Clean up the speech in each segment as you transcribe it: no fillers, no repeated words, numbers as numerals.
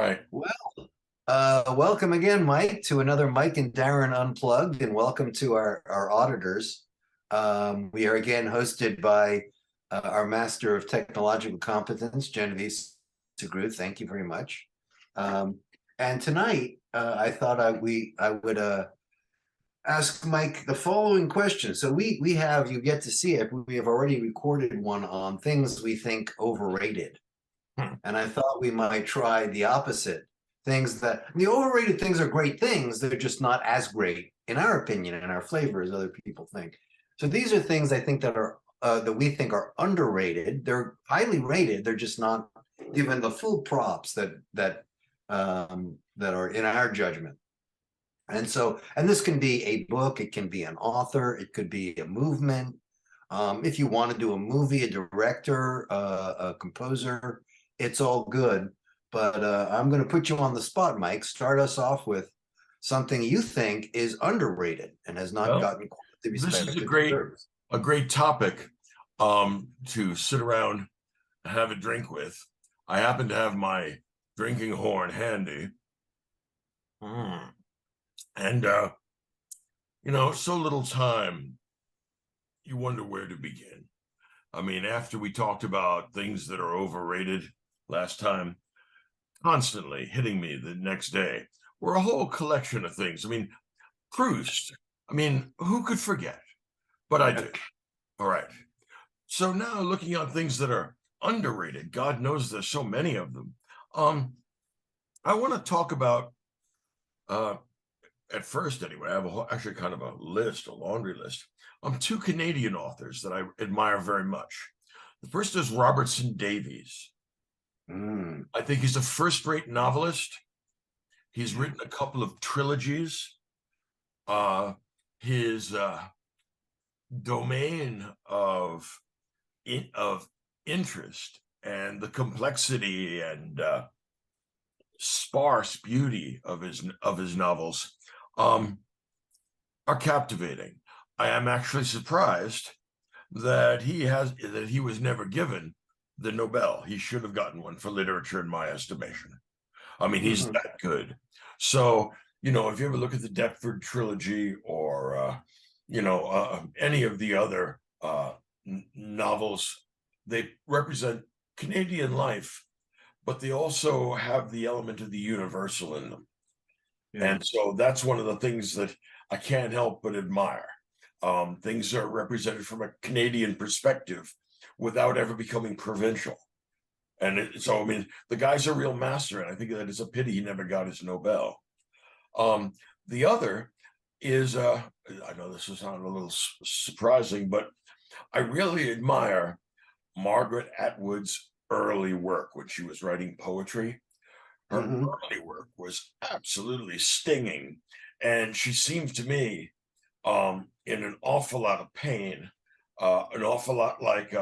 right. Welcome again, Mike, to another Mike and Darren Unplugged, and welcome to our auditors. We are again hosted by our Master of Technological Competence, Genevieve Sugrue. Thank you very much. And tonight, I thought I would ask Mike the following question. So we have, you get to see it. We have already recorded one on things we think overrated. Hmm. And I thought we might try the opposite. Things that the overrated things are great things, they're just not as great, in our opinion, and our flavor as other people think. So these are things I think that we think are underrated. They're highly rated. They're just not given the full props that are in our judgment. And this can be a book, it can be an author, it could be a movement. If you want to do a movie, a director, a composer, it's all good. But I'm going to put you on the spot, Mike. Start us off with something you think is underrated and has not Well, gotten quite the this respect is a it great deserves. a great topic to sit around and have a drink with. I happen to have my drinking horn handy. Mm. And so little time, you wonder where to begin. I mean, after we talked about things that are overrated last time, constantly hitting me the next day were a whole collection of things. I mean, Proust. I mean, who could forget? But I did. All right. So now looking at things that are underrated, God knows there's so many of them. I want to talk about, uh, at first anyway, I have actually kind of a list, a laundry list. Two Canadian authors that I admire very much. The first is Robertson Davies. Mm. I think he's a first-rate novelist. He's written a couple of trilogies. His domain of interest and the complexity and sparse beauty of his novels are captivating. I am actually surprised that he was never given the Nobel. He should have gotten one for literature, in my estimation. I mean, he's Mhm. that good. So, if you ever look at the Deptford trilogy or, any of the other novels, they represent Canadian life, but they also have the element of the universal in them. Yeah. And so that's one of the things that I can't help but admire. Things are represented from a Canadian perspective without ever becoming provincial. So, I mean, the guy's a real master, and I think that it's a pity he never got his Nobel. The other is, I know this will sound a little surprising, but I really admire Margaret Atwood's early work when she was writing poetry. Her Mhm. early work was absolutely stinging, and she seemed to me in an awful lot of pain, an awful lot like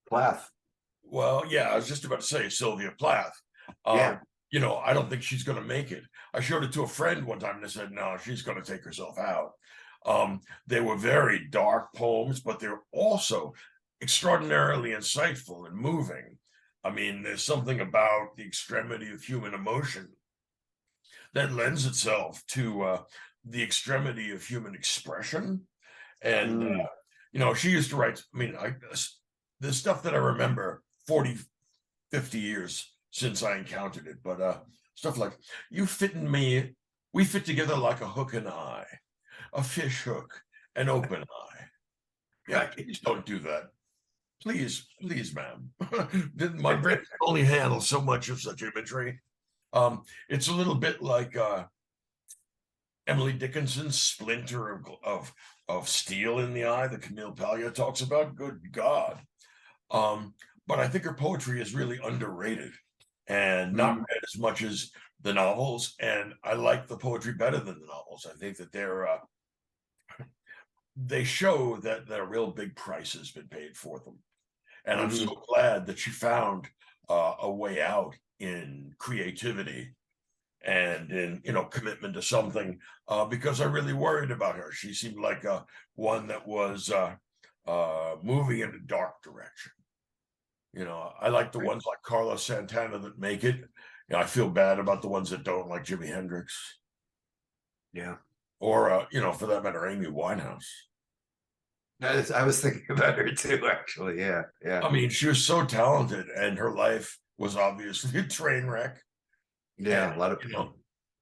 Plath. well, yeah, I was just about to say Sylvia Plath. Um, Yeah. I don't think she's going to make it. I showed it to a friend one time and they said, no, she's going to take herself out. They were very dark poems, but they're also extraordinarily insightful and moving. I mean, there's something about the extremity of human emotion that lends itself to the extremity of human expression. And, Mm. she used to write, I mean, the stuff that I remember 40, 50 years since I encountered it, but stuff like, you fit in me, we fit together like a hook and eye, a fish hook, an open eye. Yeah, Right. please don't do that. Please, ma'am. My brain can only handle so much of such imagery. It's a little bit like Emily Dickinson's splinter of steel in the eye that Camille Paglia talks about. Good God. But I think her poetry is really underrated and not Mm. read as much as the novels. And I like the poetry better than the novels. I think that they show that a real big price has been paid for them. And I'm Mhm. so glad that she found a way out in creativity and in commitment to something, because I really worried about her. She seemed like one that was moving in a dark direction. I like the ones like Carlos Santana that make it. I feel bad about the ones that don't, like Jimi Hendrix. Yeah. Or, for that matter, Amy Winehouse. I was thinking about her too, actually. Yeah, yeah. I mean, she was so talented, and her life was obviously a train wreck. Yeah, And, a lot of people.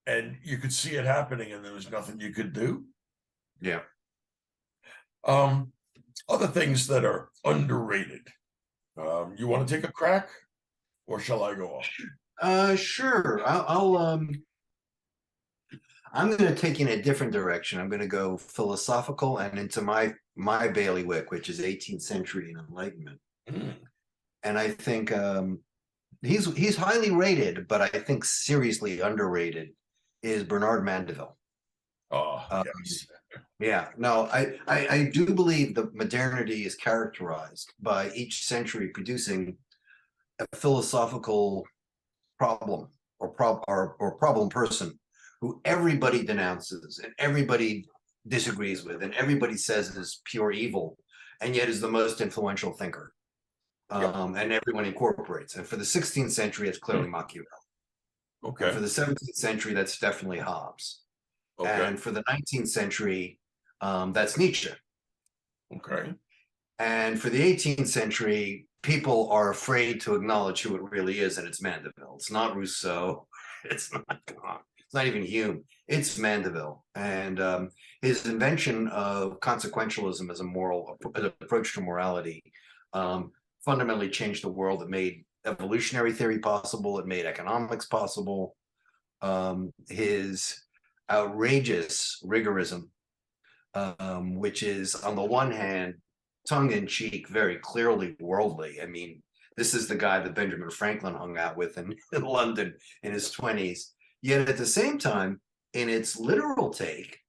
And you could see it happening, and there was nothing you could do. Yeah. Other things that are underrated. You want to take a crack, or shall I go off? Sure. I'm going to take in a different direction. I'm going to go philosophical and into my bailiwick, which is 18th century and Enlightenment. Mm. And I think he's highly rated, but I think seriously underrated is Bernard Mandeville. Oh, Um, yes. Yeah, no, I do believe that modernity is characterized by each century producing a philosophical problem or problem person who everybody denounces and everybody disagrees with and everybody says is pure evil, and yet is the most influential thinker. Yep. And everyone incorporates. And for the 16th century, it's clearly Machiavelli. And for Okay. the 17th century, that's definitely Hobbes. Okay. And for the 19th century, that's Nietzsche. Okay. And for the 18th century, people are afraid to acknowledge who it really is, and it's Mandeville. It's not Rousseau. It's not Kant. It's not even Hume. It's Mandeville. And his invention of consequentialism as an approach to morality fundamentally changed the world. It made evolutionary theory possible. It made economics possible. His outrageous rigorism, which is on the one hand tongue in cheek, very clearly worldly. I mean, this is the guy that Benjamin Franklin hung out with in London in his 20s. Yet at the same time, in its literal take,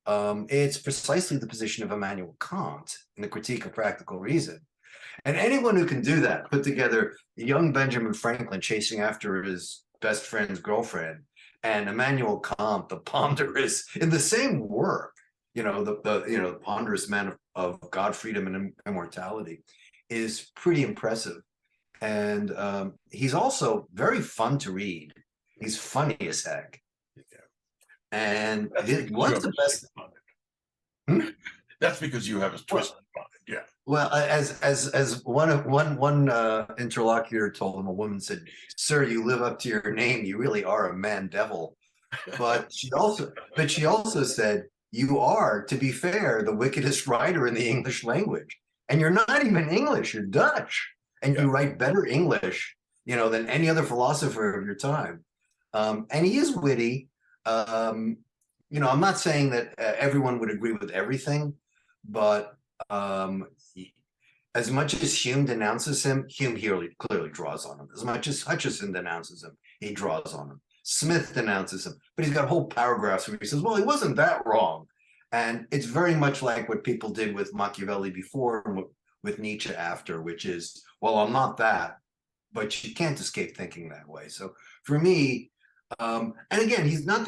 it's precisely the position of Immanuel Kant in the Critique of Practical Reason. And anyone who can do that, put together young Benjamin Franklin chasing after his best friend's girlfriend, and Immanuel Kant, the ponderous, in the same work, the ponderous man of God, freedom, and immortality, is pretty impressive. And he's also very fun to read. He's funny as heck. And what's the best? That's because you have a twist on it. Yeah. Well, as one interlocutor told him, a woman said, "Sir, you live up to your name. You really are a man devil." But she also said, "You are, to be fair, the wickedest writer in the English language, and you're not even English. You're Dutch, and you write better English, than any other philosopher of your time." And he is witty. I'm not saying that everyone would agree with everything, but as much as Hume denounces him, Hume clearly draws on him. As much as Hutcheson denounces him, he draws on him. Smith denounces him, but he's got whole paragraphs where he says, well, he wasn't that wrong. And it's very much like what people did with Machiavelli before and with Nietzsche after, which is, well, I'm not that, but you can't escape thinking that way. So for me, and again, he's not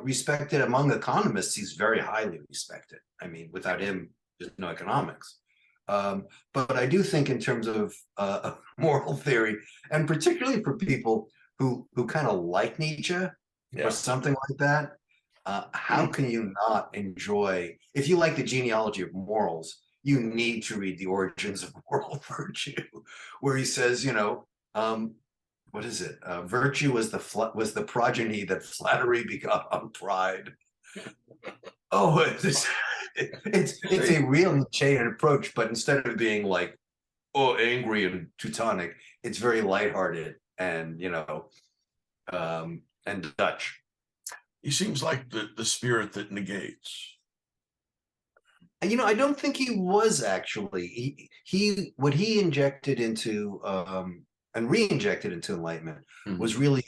respected among economists. He's very highly respected. I mean, without him, there's no economics. But I do think in terms of moral theory, and particularly for people who kind of like Nietzsche or something like that, how can you not enjoy, if you like the genealogy of morals, you need to read The Origins of Moral Virtue, where he says, what is it? Virtue was the progeny that flattery begot on pride. Oh, it's a real Nietzschean approach, but instead of being like, angry and Teutonic, it's very lighthearted and and Dutch. He seems like the spirit that negates. I don't think he was actually. What he injected into and re-injected into Enlightenment was really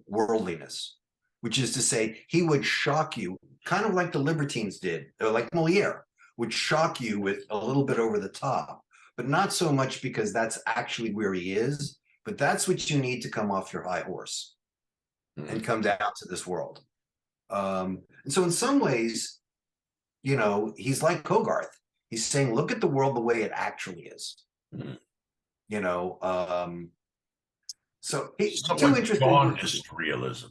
worldliness, which is to say, he would shock you, kind of like the libertines did, or like Moliere, would shock you with a little bit over the top, but not so much because that's actually where he is, but that's what you need to come off your high horse and come down to this world. And so in some ways, he's like Hogarth. He's saying, look at the world the way it actually is. you know, so two Somewhat interesting works. jaundiced realism.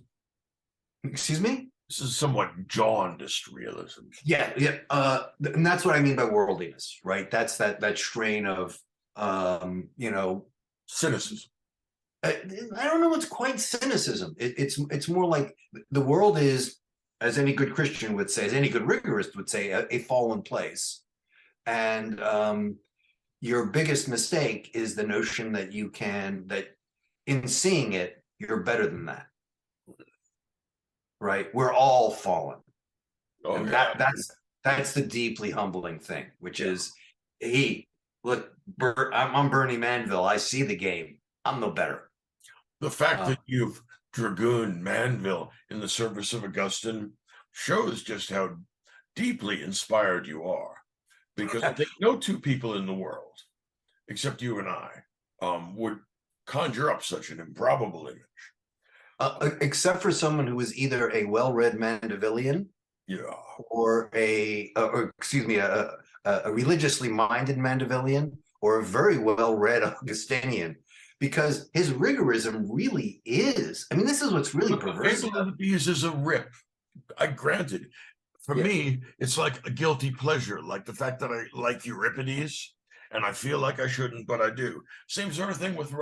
Excuse me? This is somewhat jaundiced realism. Yeah, yeah. And that's what I mean by worldliness, right? That's that strain of you know, Cynicism. I don't know, it's quite cynicism. It's more like the world is, as any good Christian would say, as any good rigorist would say, a fallen place. And your biggest mistake is the notion that that in seeing it, you're better than that. Right? We're all fallen. Oh, And yeah. that's the deeply humbling thing, which is, hey, look, I'm Bernie Manville. I see the game. I'm no better. The fact that you've dragooned Manville in the service of Augustine shows just how deeply inspired you are. Because I think no two people in the world, except you and I, would conjure up such an improbable image. Except for someone who is either a well-read Mandevillian, Yeah, or or excuse me, a religiously minded Mandevillian, or a very well-read Augustinian, because his rigorism really is. I mean, this is what's really perverse. Fable of the Bees is a rip. I granted. For me, it's like a guilty pleasure, like the fact that I like Euripides, and I feel like I shouldn't, but I do. Same sort of thing with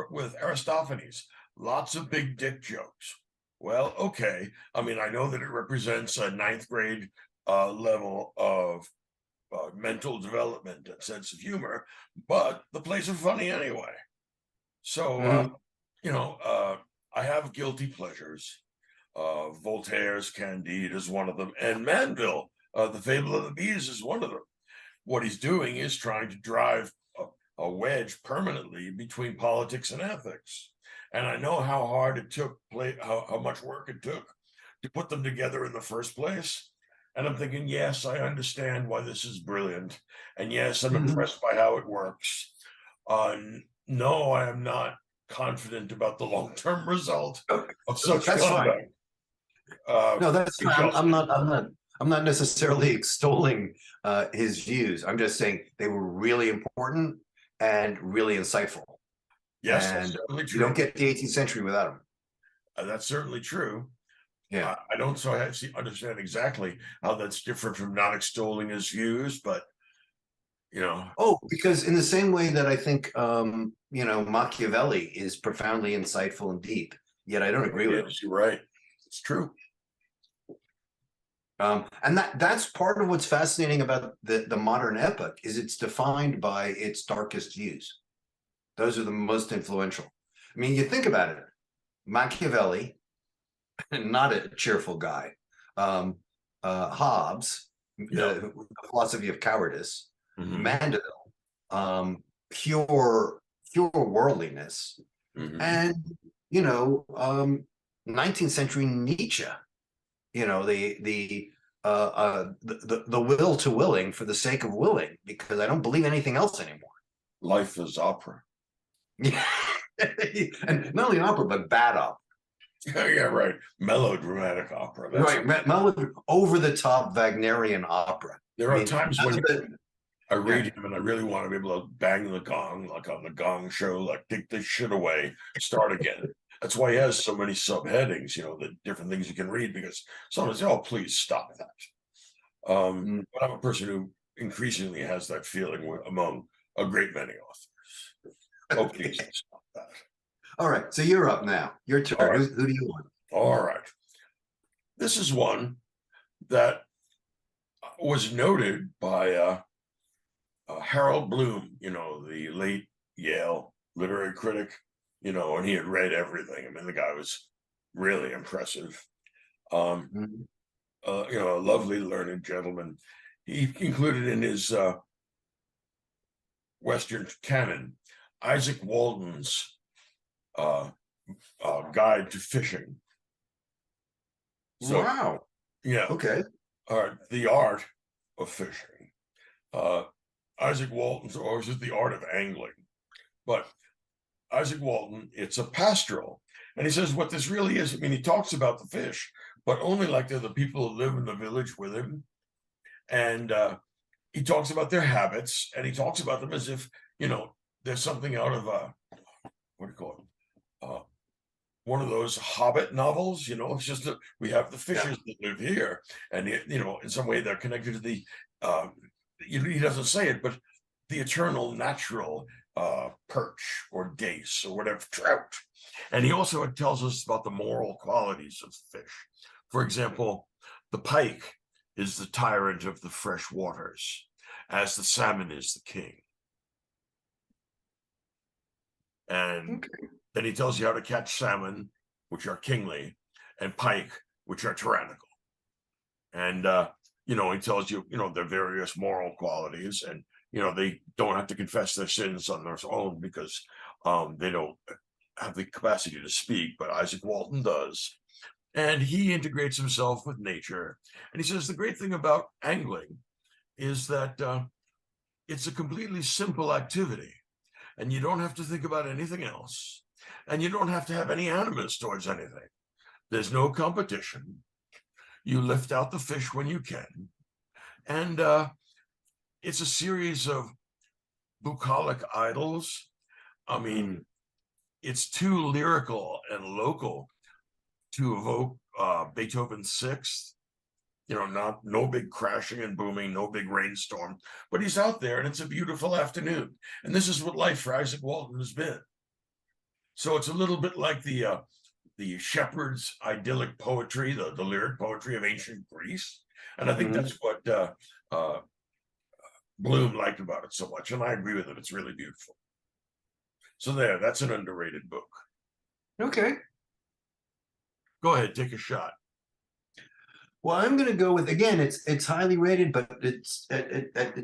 Aristophanes. Lots of big dick jokes. Well, okay. I mean, I know that it represents a ninth grade level of mental development and sense of humor, but the plays are funny anyway. So, I have guilty pleasures. Voltaire's Candide is one of them, and Manville, The Fable of the Bees, is one of them. What he's doing is trying to drive a wedge permanently between politics and ethics. And I know how hard it took, how much work it took to put them together in the first place. And I'm thinking, yes, I understand why this is brilliant. And yes, I'm impressed by how it works. No, I am not confident about the long-term result of such conduct. No, that's fine. I'm not necessarily extolling his views. I'm just saying they were really important and really insightful. Yes, and that's certainly true. You don't get the 18th century without them. That's certainly true. Yeah, I don't so I understand exactly how that's different from not extolling his views, but Oh, because in the same way that I think Machiavelli is profoundly insightful and deep, yet I don't agree with him. You're right. It's true. And that's part of what's fascinating about the modern epoch is it's defined by its darkest views. Those are the most influential. I mean, you think about it, Machiavelli, not a cheerful guy. Hobbes, the philosophy of cowardice. Mandeville, pure worldliness. And 19th century Nietzsche, the will to willing for the sake of willing, because I don't believe anything else anymore. Life is opera. Yeah. And not only opera, but bad opera. Yeah, right. Melodramatic opera. Right. Over the top Wagnerian opera. There are times when I read him and I really want to be able to bang the gong, like on the Gong Show, like take this shit away, start again. That's why he has so many subheadings, the different things you can read, because someone says, oh, please stop that. But I'm a person who increasingly has that feeling among a great many authors. Oh, please stop that. All right, so you're up now. Your turn. Right. Who do you want? All right. This is one that was noted by Harold Bloom, the late Yale literary critic, and he had read everything. I mean, the guy was really impressive. A lovely, learned gentleman. He included in his Western canon Isaac Walton's Guide to Fishing. So, wow. Yeah. Okay. The Art of Fishing. Isaac Walton's, or is it The Art of Angling? But Isaac Walton, it's a pastoral. And he says what this really is, I mean, he talks about the fish, but only like they're the people who live in the village with him. And he talks about their habits, and he talks about them as if, there's something out of what do you call it? One of those Hobbit novels, it's just that we have the fishes that live here, and in some way they're connected to the he doesn't say it, but the eternal natural perch or dace or whatever, trout. And he also tells us about the moral qualities of fish. For example, the pike is the tyrant of the fresh waters, as the salmon is the king. And then he tells you how to catch salmon, which are kingly, and pike, which are tyrannical. And he tells you, their various moral qualities, and they don't have to confess their sins on their own because they don't have the capacity to speak, but Isaac Walton does. And he integrates himself with nature. And he says the great thing about angling is that it's a completely simple activity, and you don't have to think about anything else, and you don't have to have any animus towards anything. There's no competition. You lift out the fish when you can, and it's a series of bucolic idyls. I mean, it's too lyrical and local to evoke Beethoven's Sixth. No big crashing and booming, no big rainstorm, but he's out there and it's a beautiful afternoon. And this is what life for Isaac Walton has been. So it's a little bit like the shepherd's idyllic poetry, the lyric poetry of ancient Greece. And I think that's what Bloom liked about it so much. And I agree with it. It's really beautiful. So that's an underrated book. Okay. Go ahead, take a shot. Well, I'm going to go with, again, it's highly rated, but it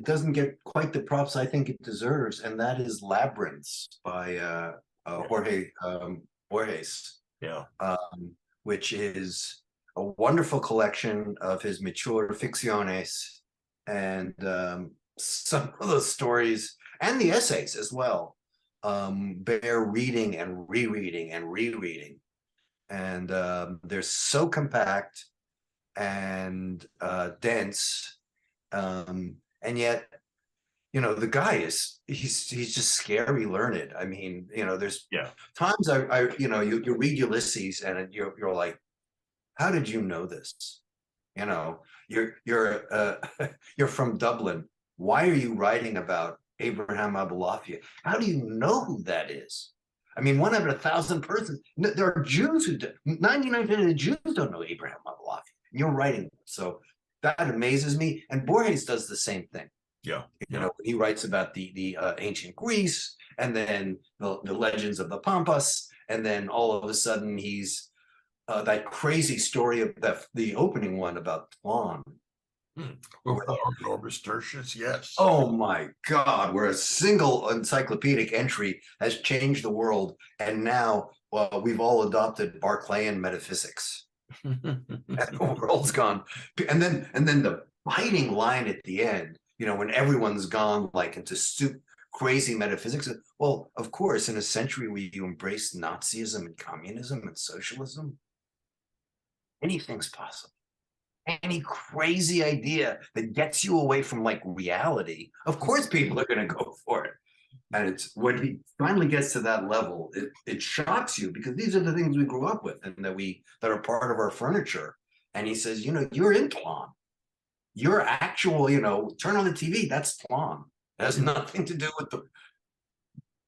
doesn't get quite the props I think it deserves, and that is Labyrinths by Jorge Borges. Yeah. Which is a wonderful collection of his mature ficciones, and some of those stories and the essays as well bear reading and rereading and rereading, and they're so compact and dense, and yet the guy he's just scary learned. I mean, there's times I you read Ulysses and you're like, how did you know this? You're you're from Dublin. Why are you writing about Abraham Abulafia? How do you know who that is? I mean, 1 out of 1,000 persons. There are Jews who 99% of the Jews don't know Abraham Abulafia. And you're writing, so that amazes me. And Borges does the same thing. Yeah. He writes about the ancient Greece, and then the legends of the Pampas, and then all of a sudden he's that crazy story of the opening one about Tlon. Orbis Tertius, yes. Oh my God, where a single encyclopedic entry has changed the world, and now we've all adopted Barclayan metaphysics. And the world's gone. And then the biting line at the end, when everyone's gone like into crazy metaphysics. Well, of course, in a century where you embrace Nazism and communism and socialism, anything's possible. Any crazy idea that gets you away from like reality, of course people are going to go for it. And it's when he finally gets to that level, it shocks you, because these are the things we grew up with and that are part of our furniture. And he says, you're in Tlon. You're actual, turn on the TV, that's Tlon. It has nothing to do with the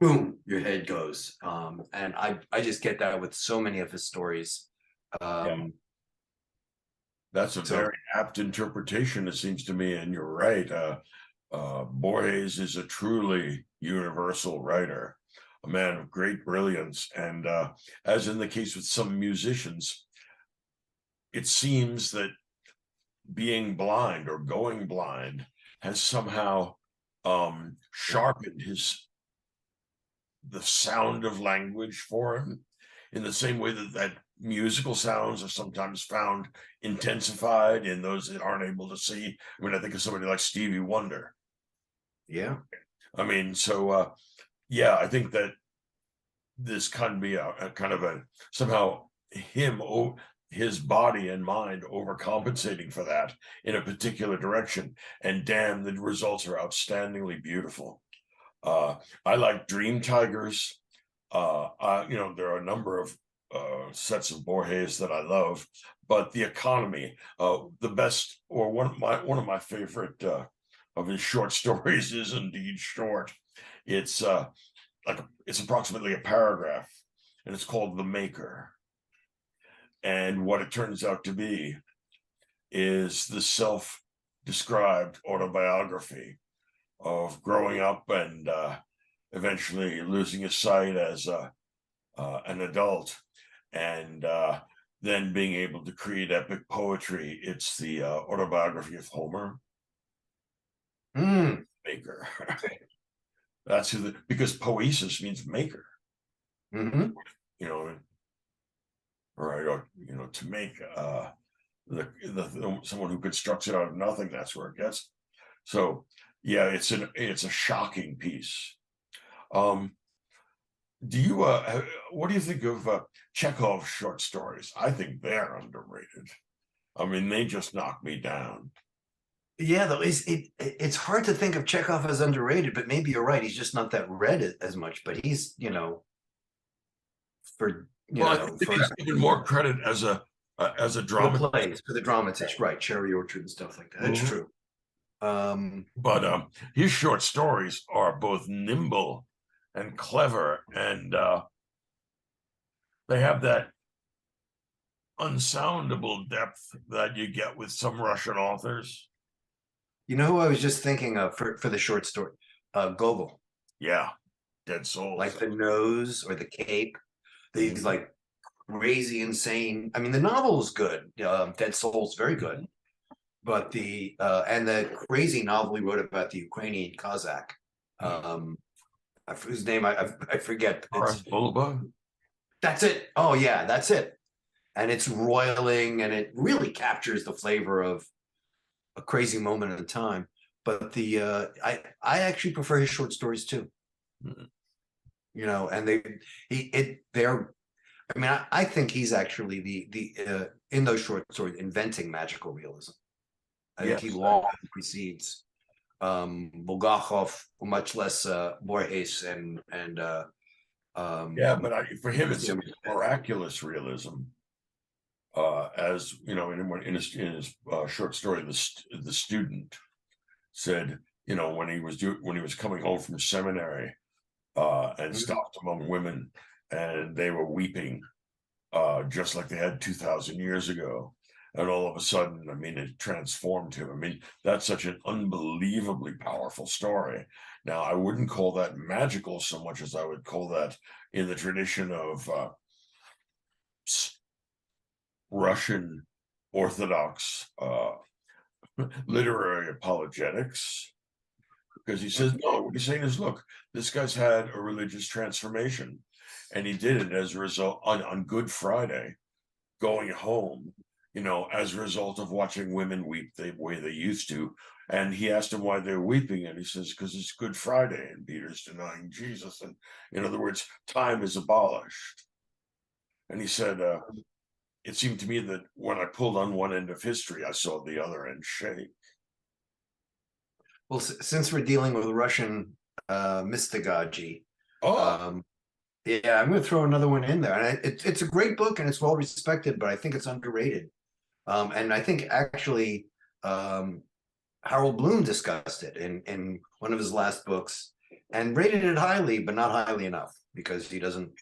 boom, your head goes. And I just get that with so many of his stories. That's a very apt interpretation, it seems to me, and you're right. Borges is a truly universal writer, a man of great brilliance, and as in the case with some musicians, it seems that being blind or going blind has somehow sharpened the sound of language for him, in the same way that musical sounds are sometimes found intensified in those that aren't able to see. I mean, I think of somebody like Stevie Wonder. Yeah. I mean, so I think that this can be a kind of somehow his body and mind overcompensating for that in a particular direction. And damn, the results are outstandingly beautiful. I like Dream Tigers. There are a number of sets of Borges that I love, but The Economy, the best, or one of my favorite of his short stories is indeed short. It's it's approximately a paragraph, and it's called The Maker. And what it turns out to be is the self-described autobiography of growing up and eventually losing his sight as an adult, and then being able to create epic poetry. It's the autobiography of Homer. Maker. That's who because poesis means maker. Mm-hmm. You know, or to make someone who constructs it out of nothing. That's where it gets. So yeah, it's a shocking piece. Do you what do you think of Chekhov's short stories? I think they're underrated. I mean, they just knock me down. Yeah, though it's hard to think of Chekhov as underrated, but maybe you're right. He's just not that read as much. But he's, for I think he's given more credit as a drama. The plays, for the dramatist, right? Cherry Orchard and stuff like that. That's true. But his short stories are both nimble and clever, and they have that unsoundable depth that you get with some Russian authors. You know who I was just thinking of for the short story? Gogol. Yeah, Dead Souls. Like The Nose or The Cape. These like crazy, insane. I mean, the novel is good. Dead Souls, very good. But the crazy novel he wrote about the Ukrainian Cossack, whose name I forget. That's it. Oh yeah, that's it. And it's roiling, and it really captures the flavor of a crazy moment at a time. But I actually prefer his short stories too. And they're. I mean, I think he's actually the in those short stories inventing magical realism. I think he long precedes Bulgakov, much less Borges and but for him it's miraculous realism. As you know, in his short story, the student said, when he was coming home from seminary and stopped among women, and they were weeping, just like they had 2,000 years ago. And all of a sudden, I mean, it transformed him. I mean, that's such an unbelievably powerful story. Now, I wouldn't call that magical so much as I would call that in the tradition of Russian Orthodox literary apologetics. Because he says, no, what he's saying is, look, this guy's had a religious transformation. And he did it as a result on Good Friday, going home, as a result of watching women weep the way they used to. And he asked him why they're weeping. And he says, because it's Good Friday and Peter's denying Jesus. And in other words, time is abolished. And he said, it seemed to me that when I pulled on one end of history, I saw the other end shake. Well, since we're dealing with Russian mystagogy, yeah, I'm going to throw another one in there. And it's a great book and it's well respected, but I think it's underrated. And I think actually Harold Bloom discussed it in one of his last books and rated it highly, but not highly enough, because he doesn't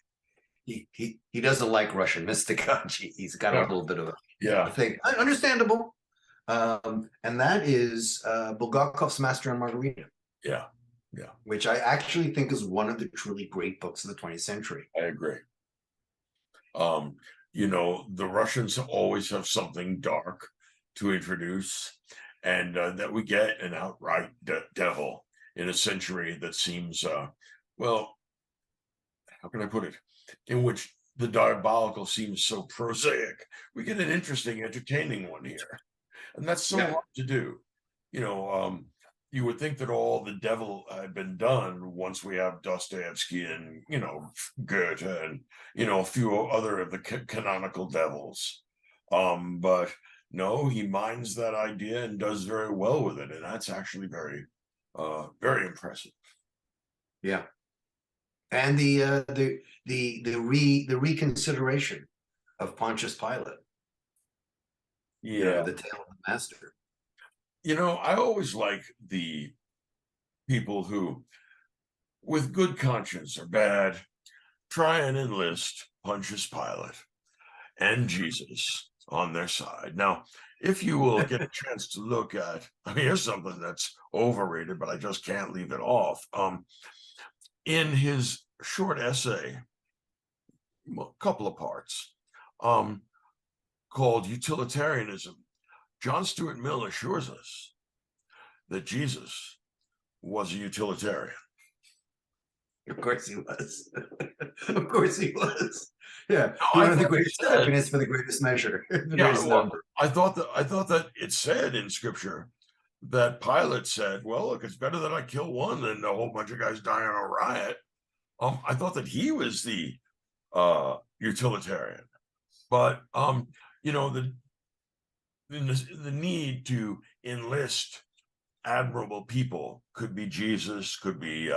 like Russian mystagogy. He's got a little bit of a thing. Understandable. And that is Bulgakov's Master and Margarita. Yeah. Which I actually think is one of the truly great books of the 20th century. I agree. The Russians always have something dark to introduce, and that we get an outright devil in a century that seems, how can I put it, in which the diabolical seems so prosaic. We get an interesting, entertaining one here. And that's so hard to do. You would think that all the devil had been done once we have Dostoevsky and, Goethe and, a few other of the canonical devils. But no, he mines that idea and does very well with it. And that's actually very, very impressive. Yeah. And the reconsideration of Pontius Pilate, Yeah. the tale of the master. I always like the people who, with good conscience or bad, try and enlist Pontius Pilate and Jesus on their side. Now, if you will get a chance to look at, here's something that's overrated, but I just can't leave it off. In his short essay, a couple of parts, called Utilitarianism, John Stuart Mill assures us that Jesus was a utilitarian. Of course he was. Of course he was. Yeah. No, He I wanted the thought he greatest said, happiness for the greatest measure, the yeah, greatest well, number. I thought that it said in scripture that Pilate said, well, look, it's better that I kill one than a whole bunch of guys die in a riot. I thought that he was the utilitarian, but the need to enlist admirable people, could be Jesus, could be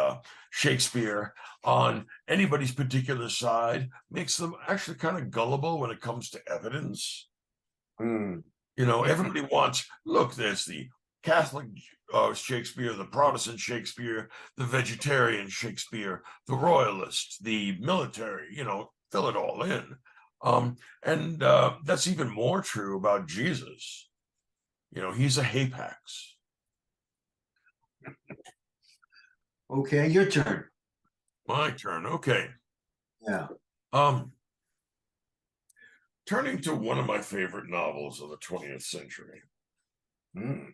Shakespeare, on anybody's particular side, makes them actually kind of gullible when it comes to evidence. Mm. Everybody wants, look, there's the Catholic Shakespeare, the Protestant Shakespeare, the vegetarian Shakespeare, the royalist, the military, fill it all in. And that's even more true about Jesus. He's a hapax. Okay, your turn. My turn. Okay. Yeah. Turning to one of my favorite novels of the 20th century, Mm.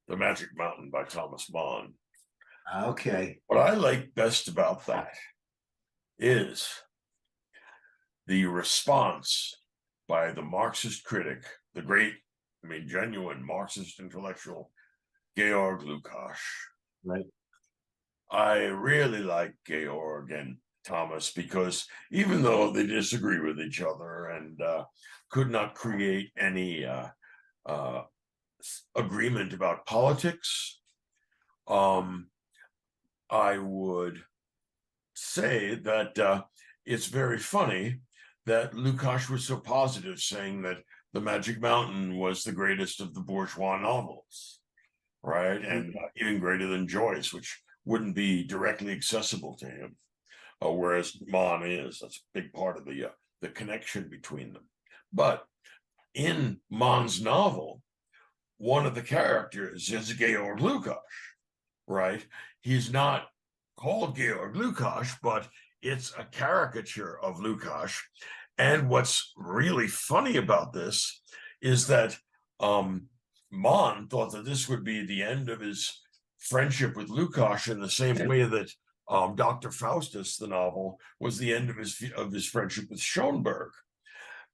The Magic Mountain by Thomas Mann. Okay. What I like best about that is the response by the Marxist critic, the great, genuine Marxist intellectual, Georg Lukács. Right. I really like Georg and Thomas because even though they disagree with each other and could not create any agreement about politics, I would say that it's very funny that Lukács was so positive, saying that The Magic Mountain was the greatest of the bourgeois novels, right? And even greater than Joyce, which wouldn't be directly accessible to him, whereas Mann is. That's a big part of the connection between them. But in Mann's novel, one of the characters is Georg Lukács, right? He's not called Georg Lukács, but it's a caricature of Lukács. And what's really funny about this is that Mann thought that this would be the end of his friendship with Lukács in the same way that Dr. Faustus, the novel, was the end of his friendship with Schoenberg,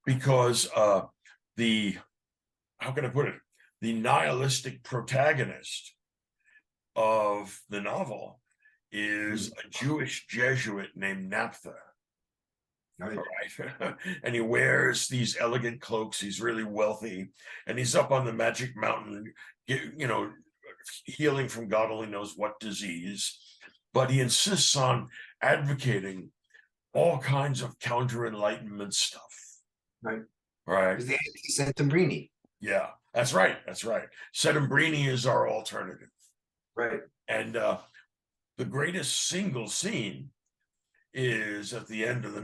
because how can I put it? The nihilistic protagonist of the novel is a Jewish Jesuit named Naphtha. Right. Right. And he wears these elegant cloaks. He's really wealthy, and he's up on the Magic Mountain, healing from God only knows what disease. But he insists on advocating all kinds of counter-enlightenment stuff. Right. Right. It's the anti-Settembrini. Yeah, that's right. That's right. Settembrini is our alternative. Right. And the greatest single scene is at the end of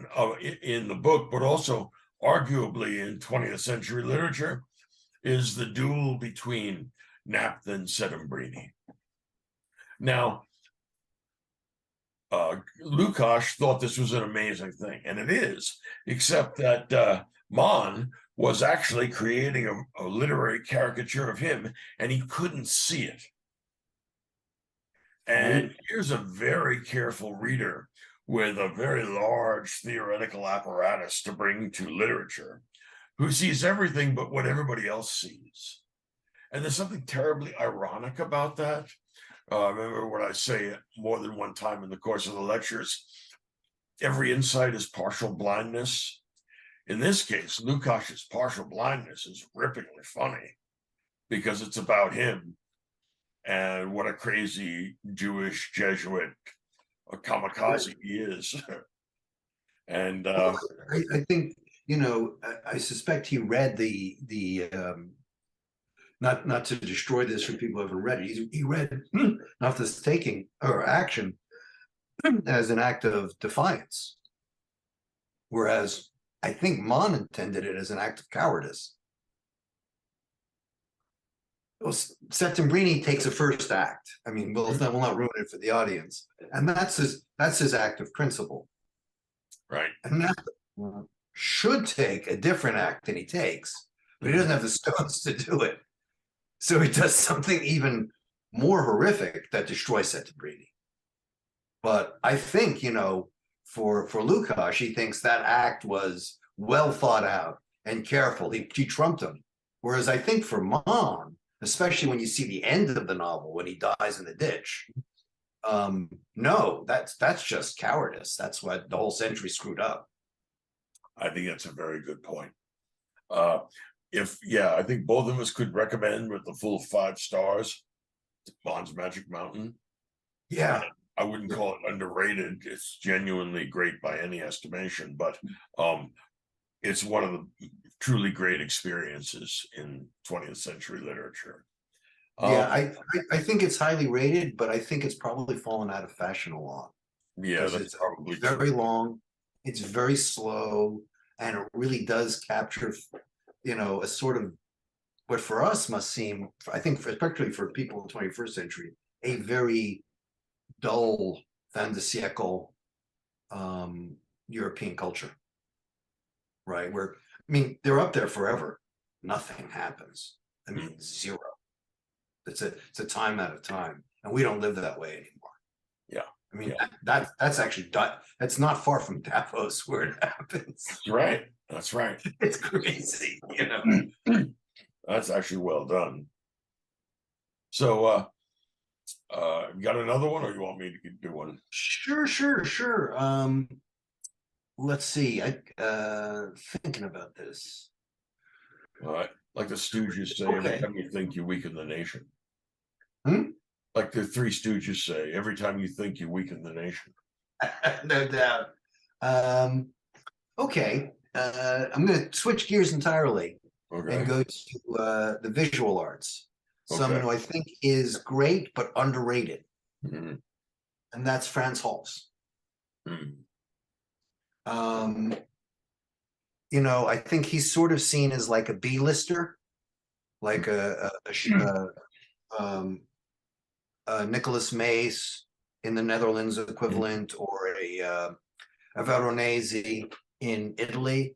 in the book, but also arguably in 20th century literature, is the duel between Naphtha and Settembrini. Now, Lukács thought this was an amazing thing, and it is, except that Mann was actually creating a literary caricature of him, and he couldn't see it. And here's a very careful reader with a very large theoretical apparatus to bring to literature, who sees everything but what everybody else sees. And there's something terribly ironic about that. Remember what I say more than one time in the course of the lectures, every insight is partial blindness. In this case, Lukács's partial blindness is ripplingly funny because it's about him and what a crazy Jewish Jesuit a kamikaze he is. And Well, I think, I suspect he read the not to destroy this for people who haven't read it. He read not this taking or action as an act of defiance, whereas I think Mann intended it as an act of cowardice. Well, Settembrini takes a first act. I mean, we'll not ruin it for the audience, and that's his act of principle. right. And that should take a different act than he takes, but he doesn't have the stones to do it. So he does something even more horrific that destroys Settembrini. But I think, for Lukács, he thinks that act was well thought out and careful. He trumped him. Whereas I think for Mann, especially when you see the end of the novel when he dies in the ditch, no, that's just cowardice. That's what the whole century screwed up. I think that's a very good point. I think both of us could recommend with the full 5 stars Mann's Magic Mountain. Yeah. I wouldn't call it underrated. It's genuinely great by any estimation, but it's one of the truly great experiences in 20th century literature. Yeah, I think it's highly rated, but I think it's probably fallen out of fashion a lot. Yeah, that's it's probably very true. long, it's very slow, and it really does capture, a sort of what for us must seem, I think, especially for people in the 21st century, a very dull fin de siècle European culture, right? Where, I mean, they're up there forever. Nothing happens. I mean, zero. It's a time out of time, and we don't live that way anymore. Yeah. I mean, that's actually that's not far from Davos where it happens. That's right. That's right. It's crazy, That's actually well done. So, you got another one, or you want me to do one? Sure. Let's see. Thinking about this. Like the Stooges say, Okay. every time you think, you weaken the nation. Hmm? Like the Three Stooges say, every time you think, you weaken the nation. No doubt. Okay. I'm going to switch gears entirely and go to the visual arts. Someone who I think is great but underrated, and that's Frans Hals. I think he's sort of seen as like a B-lister, like a Nicholas Maes in the Netherlands equivalent, or a Veronese in Italy.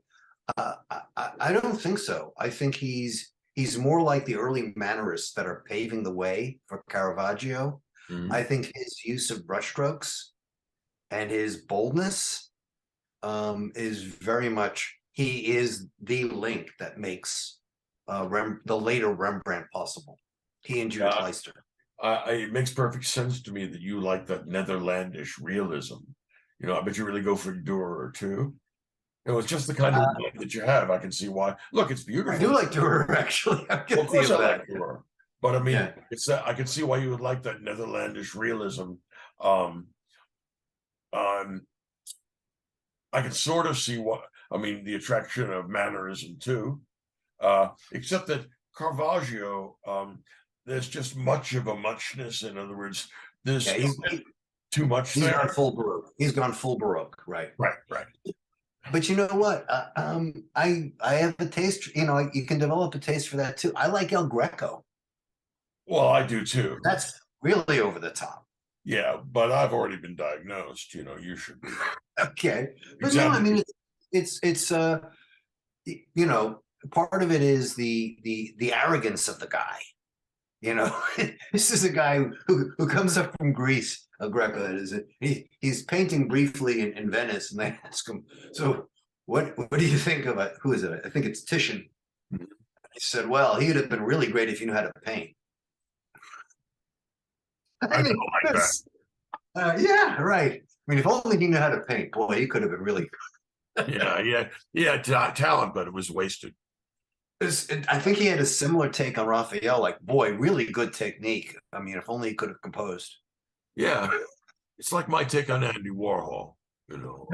I don't think so. I think he's more like the early Mannerists that are paving the way for Caravaggio. I think his use of brushstrokes and his boldness is very much, he is the link that makes the later Rembrandt possible. He and Judith Leister. It makes perfect sense to me that you like that Netherlandish realism. I bet you really go for Dürer too. It's just the kind of mind that you have. I can see why. Look, it's beautiful. I do like Dürer, actually. Of course I like Dürer. But I mean, it's I can see why you would like that Netherlandish realism. I can sort of see the attraction of Mannerism too. Except that Caravaggio, there's just much of a muchness. In other words, there's too much. He's gone full Baroque. He's gone full Baroque, right? Right. But you know what? I have a taste. You can develop a taste for that too. I like El Greco. Well, I do too. That's really over the top. Yeah, but I've already been diagnosed. You should be. Okay, but no, I mean it's part of it is the arrogance of the guy. This is a guy who comes up from Greece. El Greco is it? He's painting briefly in Venice, and they ask him, "So, what do you think of it? Who is it? I think it's Titian." He said, "Well, he'd have been really great if he knew how to paint." I don't like that. Yeah, right. I mean, if only he knew how to paint, boy, he could have been really. Yeah, talent, but it was wasted. I think he had a similar take on Raphael, like, boy, really good technique. I mean, if only he could have composed. Yeah, It's like my take on Andy Warhol. You know,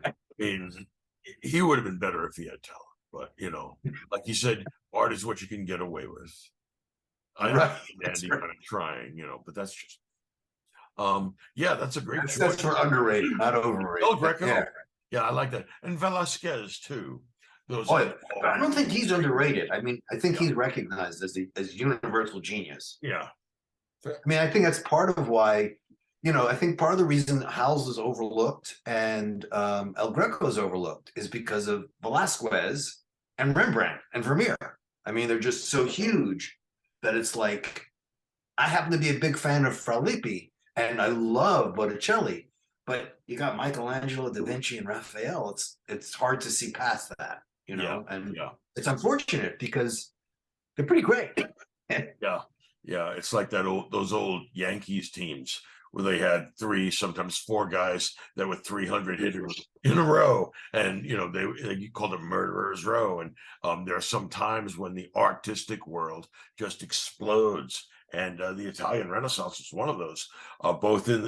I mean, he would have been better if he had talent, but like you said, art is what you can get away with. I Right. think That's Andy right. kind of trying, but that's just yeah, that's a great That's choice. for underrated, not El overrated. Greco, Yeah. yeah, I like that, and Velasquez too. Those Oh, are yeah. I don't think he's underrated. I mean, I think yeah, he's recognized as universal genius. yeah, I mean, I think that's part of why, I think part of the reason Howells is overlooked and El Greco is overlooked is because of Velasquez and Rembrandt and Vermeer. I mean, they're just so huge that it's like, I happen to be a big fan of Fra Lippi and I love Botticelli, but you got Michelangelo, Da Vinci, and Raphael. It's hard to see past that, yeah, and yeah. it's unfortunate because they're pretty great. Yeah, yeah. It's like those old Yankees teams where they had three, sometimes four guys that were 300 hitters in a row, and they called it murderers row. And there are some times when the artistic world just explodes. And the Italian Renaissance was one of those, both in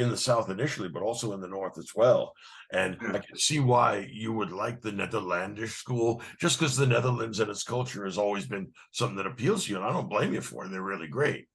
the South initially, but also in the North as well. And I can see why you would like the Netherlandish school, just because the Netherlands and its culture has always been something that appeals to you. And I don't blame you for it. They're really great.